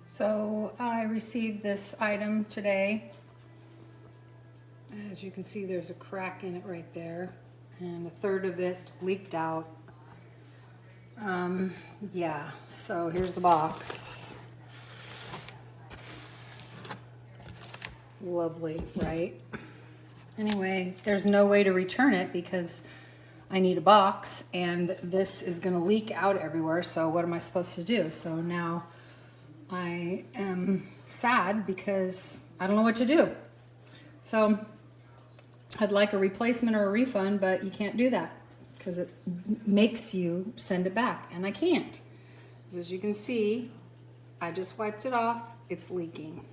So I received this item today. As you can see, there's a crack in it right there, and a third of it leaked out. Yeah, so here's the box. Lovely, right? Anyway, there's no way to return it because I need a box, and this is going to leak out everywhere, so what am I supposed to do? So now I am sad because I don't know what to do. So I'd like a replacement or a refund, but you can't do that because it makes you send it back, and I can't. As you can see, I just wiped it off. It's leaking.